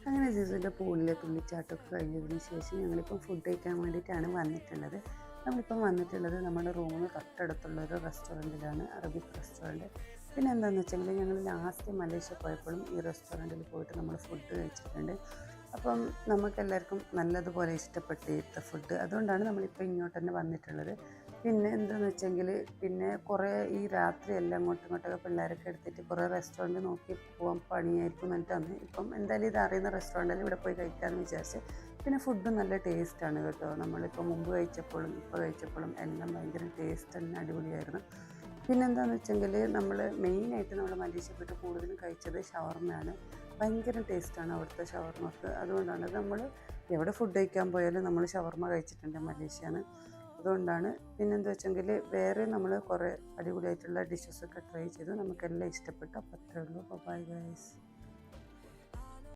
അങ്ങനെ ജിസുവിൻ്റെ പൂളിലെ തുള്ളിച്ചാട്ടമൊക്കെ കഴിഞ്ഞതിന് ശേഷം ഞങ്ങളിപ്പം ഫുഡ് കഴിക്കാൻ വേണ്ടിയിട്ടാണ് വന്നിട്ടുള്ളത്. നമ്മളിപ്പം വന്നിട്ടുള്ളത് നമ്മുടെ റൂമിന് തൊട്ടടുത്തുള്ള ഒരു റെസ്റ്റോറൻറ്റിലാണ്, അറബിക് റെസ്റ്റോറൻറ്റ്. പിന്നെ എന്താണെന്ന് വെച്ചെങ്കിൽ ഞങ്ങൾ ലാസ്റ്റ് മലേഷ്യ പോയപ്പോഴും ഈ റെസ്റ്റോറൻറ്റിൽ പോയിട്ട് നമ്മൾ ഫുഡ് കഴിച്ചിട്ടുണ്ട്. അപ്പം നമുക്കെല്ലാവർക്കും നല്ലതുപോലെ ഇഷ്ടപ്പെട്ടിട്ട് ഫുഡ്, അതുകൊണ്ടാണ് നമ്മളിപ്പോൾ ഇങ്ങോട്ട് തന്നെ വന്നിട്ടുള്ളത്. പിന്നെ എന്താണെന്ന് വെച്ചെങ്കിൽ പിന്നെ കുറേ ഈ രാത്രി എല്ലാം അങ്ങോട്ടും ഇങ്ങോട്ടൊക്കെ പിള്ളേരൊക്കെ എടുത്തിട്ട് കുറേ റെസ്റ്റോറൻറ്റ് നോക്കി പോകാൻ പണിയായിരിക്കും എന്നിട്ടാണ് ഇപ്പം എന്തായാലും ഇത് അറിയുന്ന റെസ്റ്റോറൻറ്റിൽ ഇവിടെ പോയി കഴിക്കാമെന്ന് വിചാരിച്ച്. പിന്നെ ഫുഡും നല്ല ടേസ്റ്റാണ് കേട്ടോ. നമ്മളിപ്പോൾ മുമ്പ് കഴിച്ചപ്പോഴും ഇപ്പോൾ കഴിച്ചപ്പോഴും എല്ലാം ഭയങ്കര ടേസ്റ്റ് തന്നെ, അടിപൊളിയായിരുന്നു. പിന്നെന്താണെന്ന് വെച്ചെങ്കിൽ നമ്മൾ മെയിനായിട്ട് നമ്മൾ മലേഷ്യ പോയിട്ട് കൂടുതലും കഴിച്ചത് ഷവർമ്മയാണ്. ഭയങ്കര ടേസ്റ്റാണ് അവിടുത്തെ ഷവർമ്മക്ക്. അതുകൊണ്ടാണ് നമ്മൾ എവിടെ ഫുഡ് കഴിക്കാൻ പോയാലും നമ്മൾ ഷവർമ്മ കഴിച്ചിട്ടുണ്ട് മലേഷ്യന്ന്. അതുകൊണ്ടാണ്. പിന്നെന്താ വെച്ചെങ്കിൽ വേറെ നമ്മൾ കുറേ അടിപൊളിയായിട്ടുള്ള ഡിഷസൊക്കെ ട്രൈ ചെയ്തു, നമുക്കെല്ലാം ഇഷ്ടപ്പെട്ടു. അപ്പോൾ അത്രേ ഉള്ളൂ. Bye guys.